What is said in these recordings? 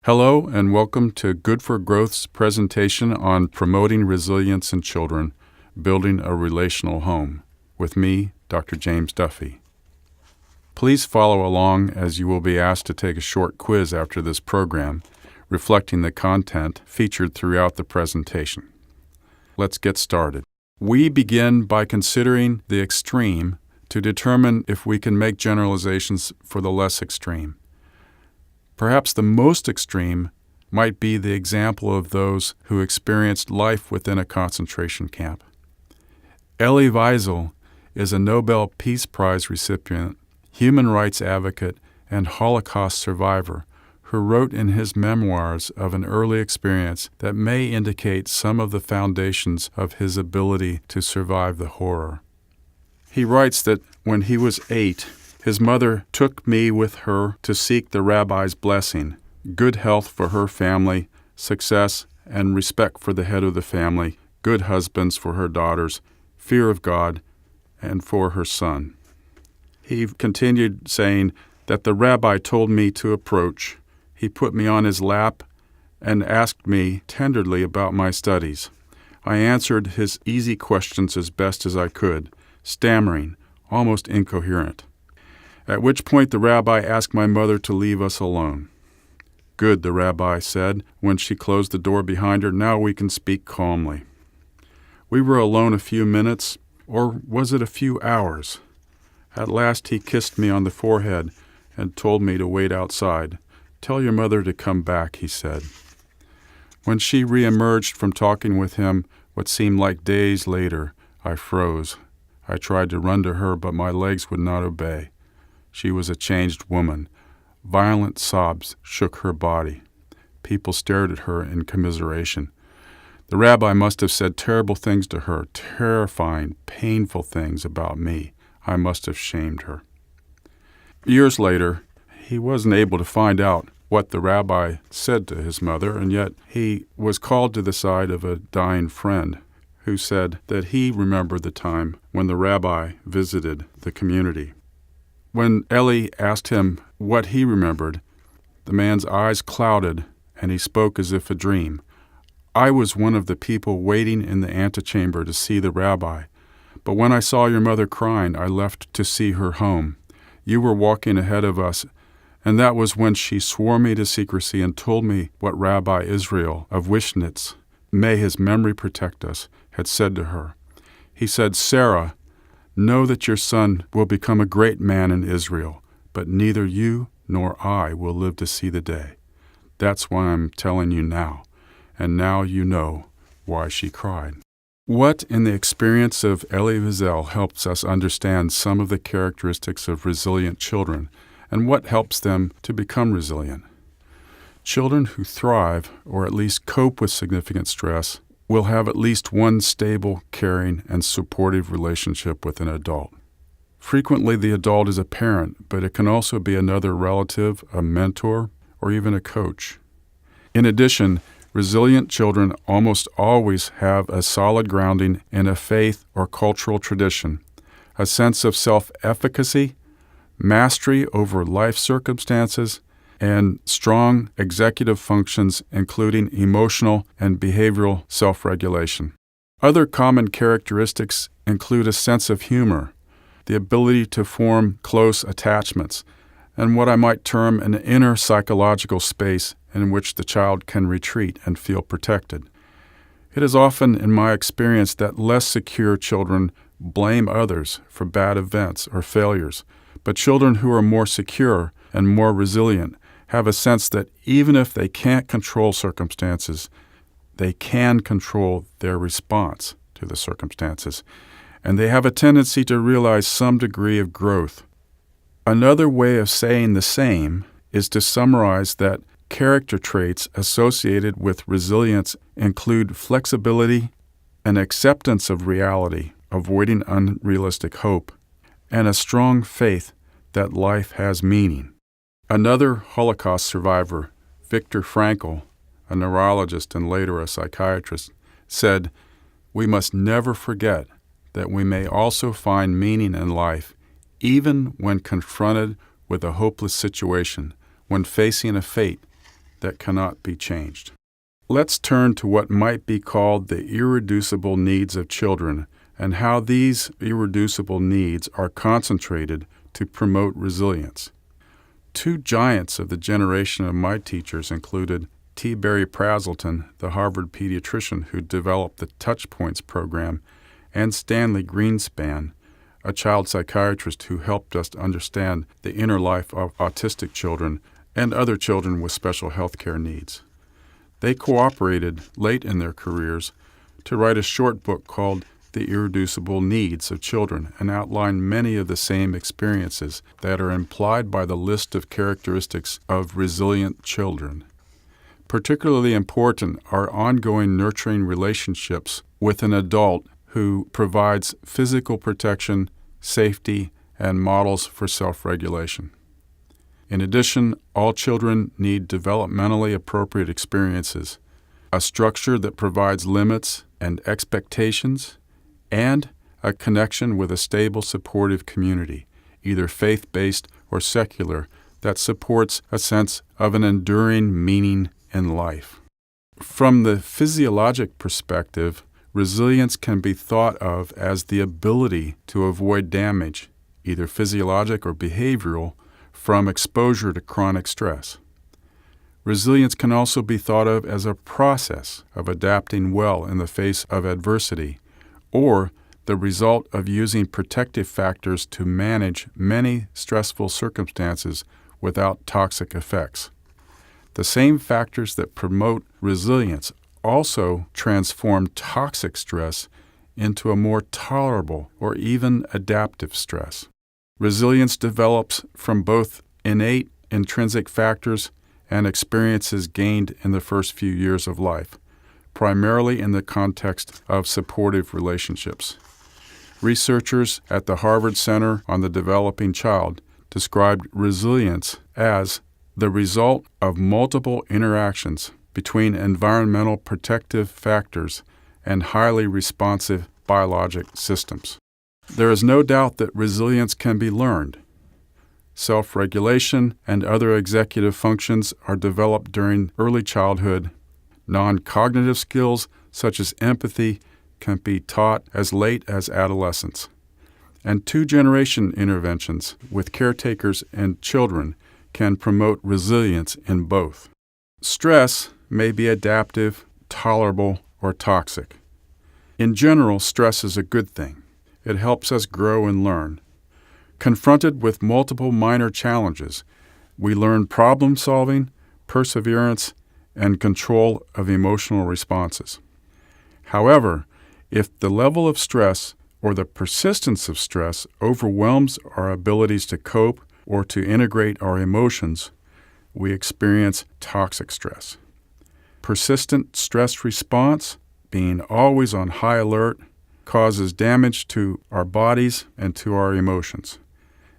Hello and welcome to Good4Growth's presentation on promoting resilience in children, building a relational home, with me, Dr. James Duffy. Please follow along as you will be asked to take a short quiz after this program, reflecting the content featured throughout the presentation. Let's get started. We begin by considering the extreme to determine if we can make generalizations for the less extreme. Perhaps the most extreme might be the example of those who experienced life within a concentration camp. Elie Wiesel is a Nobel Peace Prize recipient, human rights advocate, and Holocaust survivor who wrote in his memoirs of an early experience that may indicate some of the foundations of his ability to survive the horror. He writes that when he was 8, his mother took me with her to seek the rabbi's blessing, good health for her family, success and respect for the head of the family, good husbands for her daughters, fear of God, and for her son. He continued saying that the rabbi told me to approach. He put me on his lap and asked me tenderly about my studies. I answered his easy questions as best as I could, stammering, almost incoherent. At which point the rabbi asked my mother to leave us alone. "Good," the rabbi said when she closed the door behind her. "Now we can speak calmly." We were alone a few minutes, or was it a few hours? At last he kissed me on the forehead and told me to wait outside. "Tell your mother to come back," he said. When she re-emerged from talking with him, what seemed like days later, I froze. I tried to run to her, but my legs would not obey. She was a changed woman. Violent sobs shook her body. People stared at her in commiseration. The rabbi must have said terrible things to her, terrifying, painful things about me. I must have shamed her. Years later, he wasn't able to find out what the rabbi said to his mother, and yet he was called to the side of a dying friend who said that he remembered the time when the rabbi visited the community. When Elie asked him what he remembered, the man's eyes clouded and he spoke as if a dream. "I was one of the people waiting in the antechamber to see the rabbi, but when I saw your mother crying, I left to see her home. You were walking ahead of us, and that was when she swore me to secrecy and told me what Rabbi Israel of Wishnitz, may his memory protect us, had said to her. He said, 'Sarah, know that your son will become a great man in Israel, but neither you nor I will live to see the day.' That's why I'm telling you now, and now you know why she cried." What in the experience of Elie Wiesel helps us understand some of the characteristics of resilient children, and what helps them to become resilient? Children who thrive, or at least cope with significant stress, will have at least one stable, caring, and supportive relationship with an adult. Frequently, the adult is a parent, but it can also be another relative, a mentor, or even a coach. In addition, resilient children almost always have a solid grounding in a faith or cultural tradition, a sense of self-efficacy, mastery over life circumstances, and strong executive functions, including emotional and behavioral self-regulation. Other common characteristics include a sense of humor, the ability to form close attachments, and what I might term an inner psychological space in which the child can retreat and feel protected. It is often, in my experience, that less secure children blame others for bad events or failures, but children who are more secure and more resilient have a sense that even if they can't control circumstances, they can control their response to the circumstances, and they have a tendency to realize some degree of growth. Another way of saying the same is to summarize that character traits associated with resilience include flexibility, an acceptance of reality, avoiding unrealistic hope, and a strong faith that life has meaning. Another Holocaust survivor, Viktor Frankl, a neurologist and later a psychiatrist, said, "We must never forget that we may also find meaning in life even when confronted with a hopeless situation, when facing a fate that cannot be changed. Let's turn to what might be called the irreducible needs of children and how these irreducible needs are concentrated to promote resilience. Two giants of the generation of my teachers included T. Barry Prazelton, the Harvard pediatrician who developed the Touchpoints program, and Stanley Greenspan, a child psychiatrist who helped us understand the inner life of autistic children and other children with special health care needs. They cooperated late in their careers to write a short book called The Irreducible Needs of Children and outline many of the same experiences that are implied by the list of characteristics of resilient children. Particularly important are ongoing nurturing relationships with an adult who provides physical protection, safety, and models for self-regulation. In addition, all children need developmentally appropriate experiences, a structure that provides limits and expectations, and a connection with a stable, supportive community, either faith-based or secular, that supports a sense of an enduring meaning in life. From the physiologic perspective, resilience can be thought of as the ability to avoid damage, either physiologic or behavioral, from exposure to chronic stress. Resilience can also be thought of as a process of adapting well in the face of adversity, or the result of using protective factors to manage many stressful circumstances without toxic effects. The same factors that promote resilience also transform toxic stress into a more tolerable or even adaptive stress. Resilience develops from both innate intrinsic factors and experiences gained in the first few years of life, primarily in the context of supportive relationships. Researchers at the Harvard Center on the Developing Child described resilience as the result of multiple interactions between environmental protective factors and highly responsive biologic systems. There is no doubt that resilience can be learned. Self-regulation and other executive functions are developed during early childhood. Non-cognitive skills such as empathy can be taught as late as adolescence. And two-generation interventions with caretakers and children can promote resilience in both. Stress may be adaptive, tolerable, or toxic. In general, stress is a good thing. It helps us grow and learn. Confronted with multiple minor challenges, we learn problem-solving, perseverance, and control of emotional responses. However, if the level of stress or the persistence of stress overwhelms our abilities to cope or to integrate our emotions, we experience toxic stress. Persistent stress response, being always on high alert, causes damage to our bodies and to our emotions,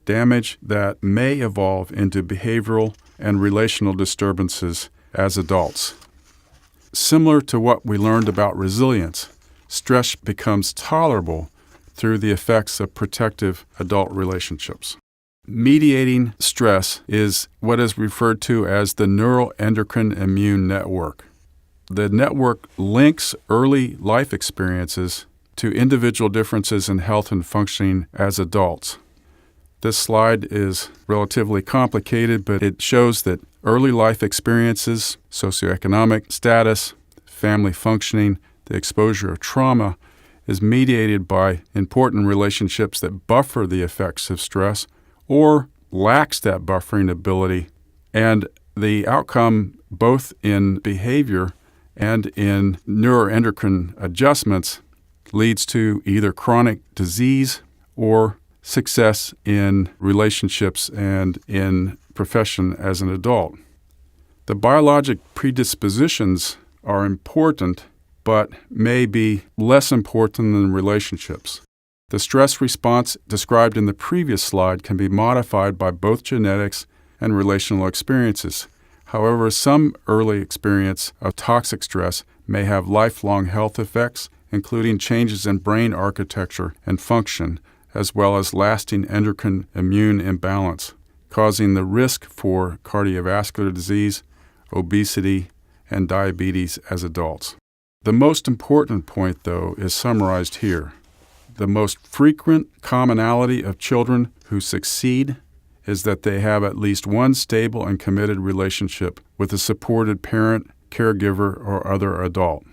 damage that may evolve into behavioral and relational disturbances as adults. Similar to what we learned about resilience, stress becomes tolerable through the effects of protective adult relationships. Mediating stress is what is referred to as the neuroendocrine immune network. The network links early life experiences to individual differences in health and functioning as adults. This slide is relatively complicated, but it shows that early life experiences, socioeconomic status, family functioning, the exposure of trauma is mediated by important relationships that buffer the effects of stress or lacks that buffering ability, and the outcome both in behavior and in neuroendocrine adjustments leads to either chronic disease or success in relationships and in profession as an adult. The biologic predispositions are important, but may be less important than relationships. The stress response described in the previous slide can be modified by both genetics and relational experiences. However, some early experience of toxic stress may have lifelong health effects, including changes in brain architecture and function, as well as lasting endocrine immune imbalance, causing the risk for cardiovascular disease, obesity, and diabetes as adults. The most important point, though, is summarized here. The most frequent commonality of children who succeed is that they have at least one stable and committed relationship with a supported parent, caregiver, or other adult.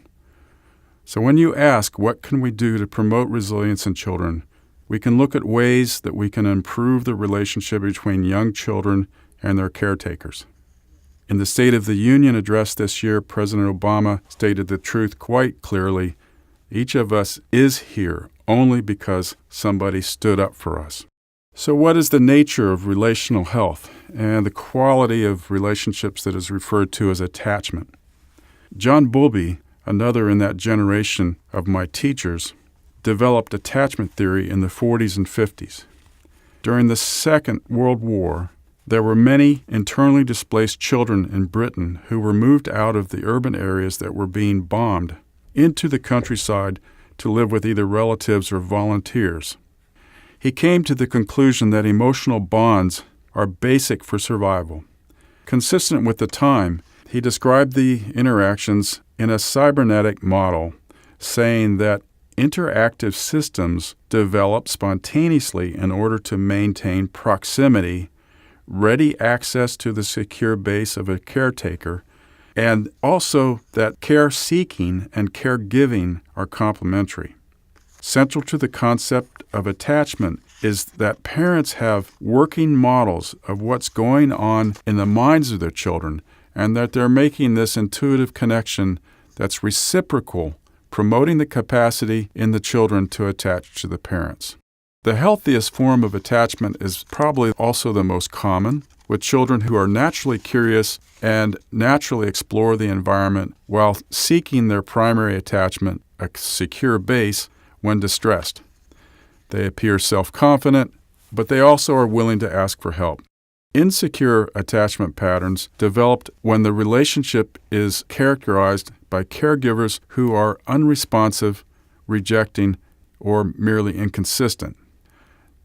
So when you ask, what can we do to promote resilience in children, we can look at ways that we can improve the relationship between young children and their caretakers. In the State of the Union address this year, President Obama stated the truth quite clearly. Each of us is here only because somebody stood up for us. So what is the nature of relational health and the quality of relationships that is referred to as attachment? John Bowlby, another in that generation of my teachers, developed attachment theory in the 40s and 50s. During the Second World War, there were many internally displaced children in Britain who were moved out of the urban areas that were being bombed into the countryside to live with either relatives or volunteers. He came to the conclusion that emotional bonds are basic for survival. Consistent with the time, he described the interactions in a cybernetic model, saying that interactive systems develop spontaneously in order to maintain proximity, ready access to the secure base of a caretaker, and also that care-seeking and care-giving are complementary. Central to the concept of attachment is that parents have working models of what's going on in the minds of their children and that they're making this intuitive connection that's reciprocal, promoting the capacity in the children to attach to the parents. The healthiest form of attachment is probably also the most common, with children who are naturally curious and naturally explore the environment while seeking their primary attachment, a secure base, when distressed. They appear self-confident, but they also are willing to ask for help. Insecure attachment patterns developed when the relationship is characterized by caregivers who are unresponsive, rejecting, or merely inconsistent.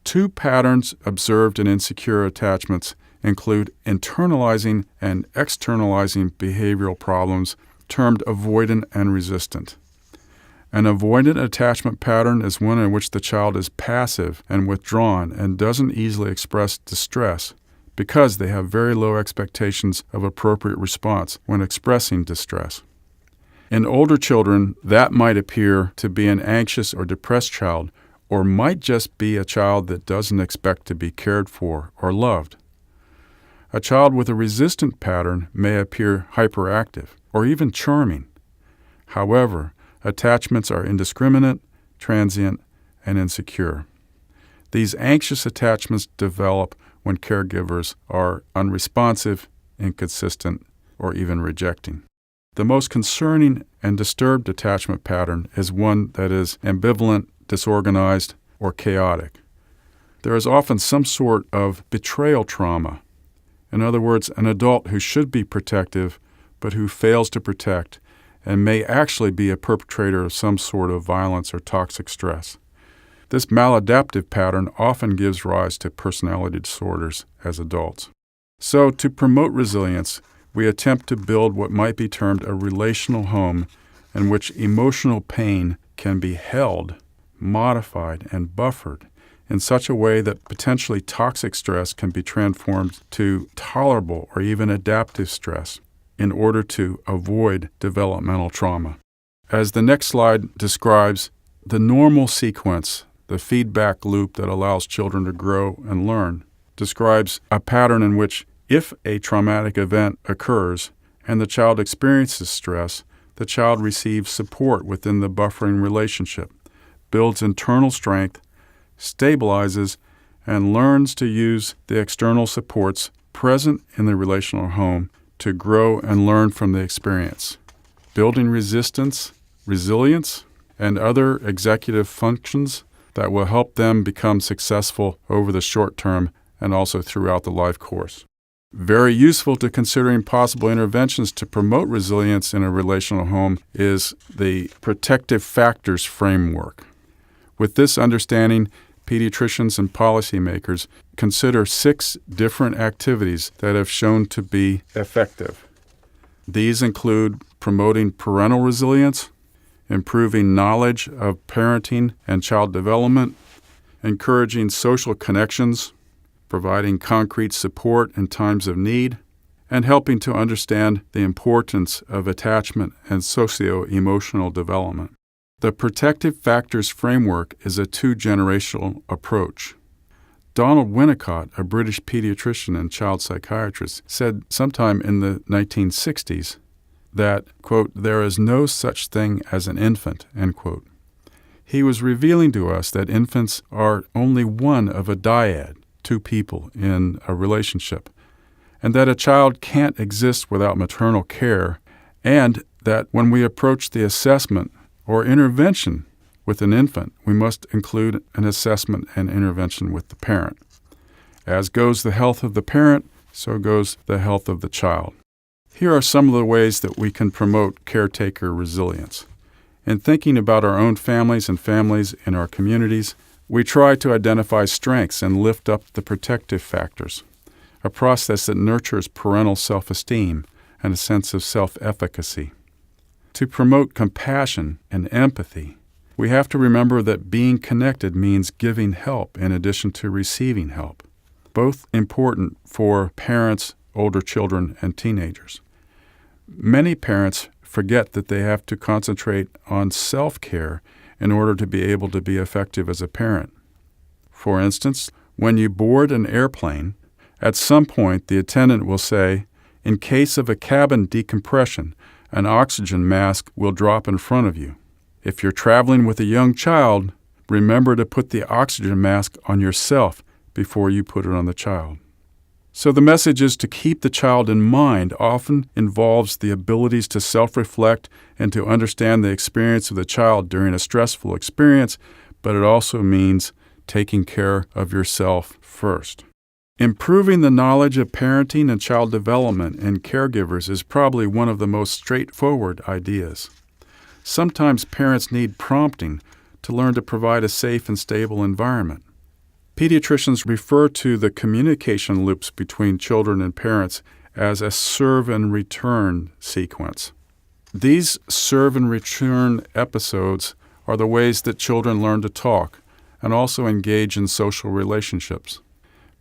Two patterns observed in insecure attachments include internalizing and externalizing behavioral problems termed avoidant and resistant. An avoidant attachment pattern is one in which the child is passive and withdrawn and doesn't easily express distress because they have very low expectations of appropriate response when expressing distress. In older children, that might appear to be an anxious or depressed child, or might just be a child that doesn't expect to be cared for or loved. A child with a resistant pattern may appear hyperactive or even charming. However, attachments are indiscriminate, transient, and insecure. These anxious attachments develop when caregivers are unresponsive, inconsistent, or even rejecting. The most concerning and disturbed attachment pattern is one that is ambivalent, disorganized, or chaotic. There is often some sort of betrayal trauma. In other words, an adult who should be protective but who fails to protect and may actually be a perpetrator of some sort of violence or toxic stress. This maladaptive pattern often gives rise to personality disorders as adults. So, to promote resilience, we attempt to build what might be termed a relational home in which emotional pain can be held, modified, and buffered in such a way that potentially toxic stress can be transformed to tolerable or even adaptive stress in order to avoid developmental trauma. As the next slide describes, the normal sequence, the feedback loop that allows children to grow and learn, describes a pattern in which if a traumatic event occurs and the child experiences stress, the child receives support within the buffering relationship, builds internal strength, stabilizes, and learns to use the external supports present in the relational home to grow and learn from the experience, building resilience, and other executive functions that will help them become successful over the short term and also throughout the life course. Very useful to considering possible interventions to promote resilience in a relational home is the protective factors framework. With this understanding, pediatricians and policymakers consider 6 different activities that have shown to be effective. These include promoting parental resilience, improving knowledge of parenting and child development, encouraging social connections, providing concrete support in times of need, and helping to understand the importance of attachment and socio-emotional development. The Protective Factors Framework is a two-generational approach. Donald Winnicott, a British pediatrician and child psychiatrist, said sometime in the 1960s that, quote, "there is no such thing as an infant," end quote. He was revealing to us that infants are only one of a dyad, two people in a relationship, and that a child can't exist without maternal care, and that when we approach the assessment or intervention with an infant, we must include an assessment and intervention with the parent. As goes the health of the parent, so goes the health of the child. Here are some of the ways that we can promote caretaker resilience. In thinking about our own families and families in our communities, we try to identify strengths and lift up the protective factors, a process that nurtures parental self-esteem and a sense of self-efficacy. To promote compassion and empathy, we have to remember that being connected means giving help in addition to receiving help, both important for parents, older children, and teenagers. Many parents forget that they have to concentrate on self-care in order to be able to be effective as a parent. For instance, when you board an airplane, at some point the attendant will say, "In case of a cabin decompression, an oxygen mask will drop in front of you. If you're traveling with a young child, remember to put the oxygen mask on yourself before you put it on the child." So the message is to keep the child in mind often involves the abilities to self-reflect and to understand the experience of the child during a stressful experience, but it also means taking care of yourself first. Improving the knowledge of parenting and child development in caregivers is probably one of the most straightforward ideas. Sometimes parents need prompting to learn to provide a safe and stable environment. Pediatricians refer to the communication loops between children and parents as a serve and return sequence. These serve and return episodes are the ways that children learn to talk and also engage in social relationships.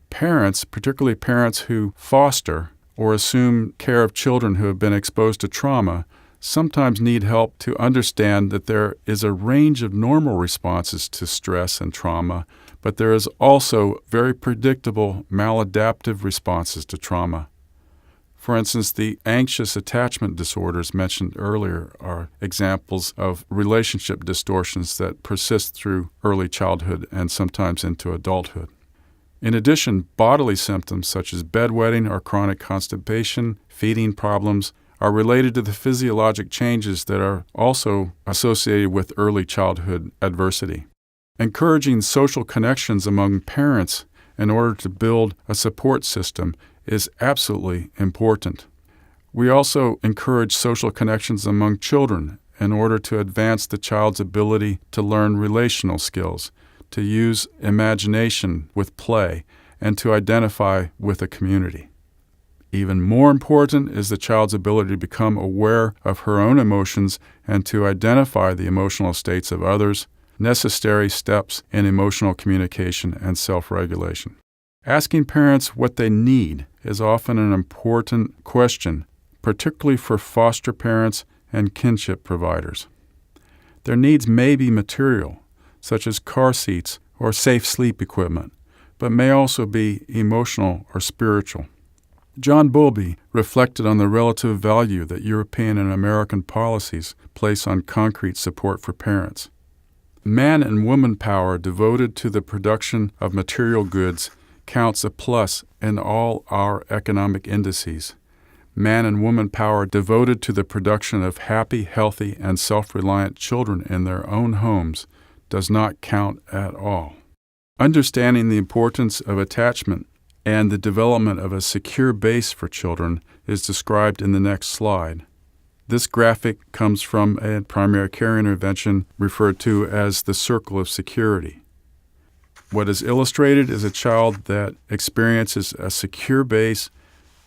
Parents, particularly parents who foster or assume care of children who have been exposed to trauma, sometimes need help to understand that there is a range of normal responses to stress and trauma, but there is also very predictable maladaptive responses to trauma. For instance, the anxious attachment disorders mentioned earlier are examples of relationship distortions that persist through early childhood and sometimes into adulthood. In addition, bodily symptoms such as bedwetting or chronic constipation, feeding problems, are related to the physiologic changes that are also associated with early childhood adversity. Encouraging social connections among parents in order to build a support system is absolutely important. We also encourage social connections among children in order to advance the child's ability to learn relational skills, to use imagination with play, and to identify with a community. Even more important is the child's ability to become aware of her own emotions and to identify the emotional states of others, necessary steps in emotional communication and self-regulation. Asking parents what they need is often an important question, particularly for foster parents and kinship providers. Their needs may be material, such as car seats or safe sleep equipment, but may also be emotional or spiritual. John Bowlby reflected on the relative value that European and American policies place on concrete support for parents. Man and woman power devoted to the production of material goods counts a plus in all our economic indices. Man and woman power devoted to the production of happy, healthy, and self-reliant children in their own homes does not count at all. Understanding the importance of attachment and the development of a secure base for children is described in the next slide. This graphic comes from a primary care intervention referred to as the circle of security. What is illustrated is a child that experiences a secure base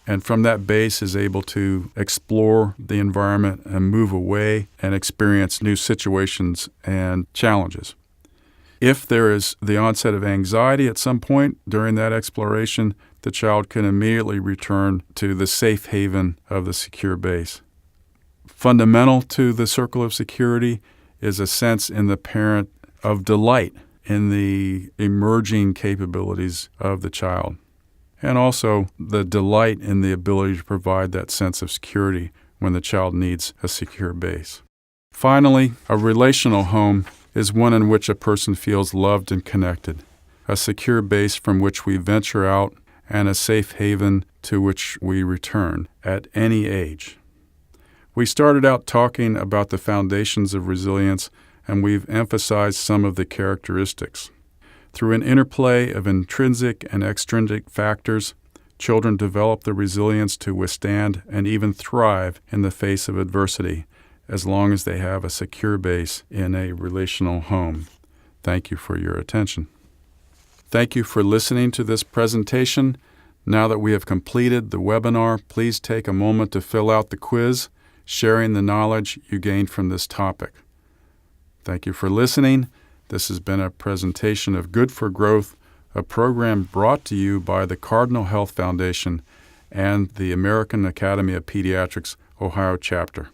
and from that base is able to explore the environment and move away and experience new situations and challenges. If there is the onset of anxiety at some point during that exploration, the child can immediately return to the safe haven of the secure base. Fundamental to the circle of security is a sense in the parent of delight in the emerging capabilities of the child, and also the delight in the ability to provide that sense of security when the child needs a secure base. Finally, a relational home is one in which a person feels loved and connected, a secure base from which we venture out, and a safe haven to which we return at any age. We started out talking about the foundations of resilience, and we've emphasized some of the characteristics. Through an interplay of intrinsic and extrinsic factors, children develop the resilience to withstand and even thrive in the face of adversity, as long as they have a secure base in a relational home. Thank you for your attention. Thank you for listening to this presentation. Now that we have completed the webinar, please take a moment to fill out the quiz, sharing the knowledge you gained from this topic. Thank you for listening. This has been a presentation of Good4Growth, a program brought to you by the Cardinal Health Foundation and the American Academy of Pediatrics, Ohio chapter.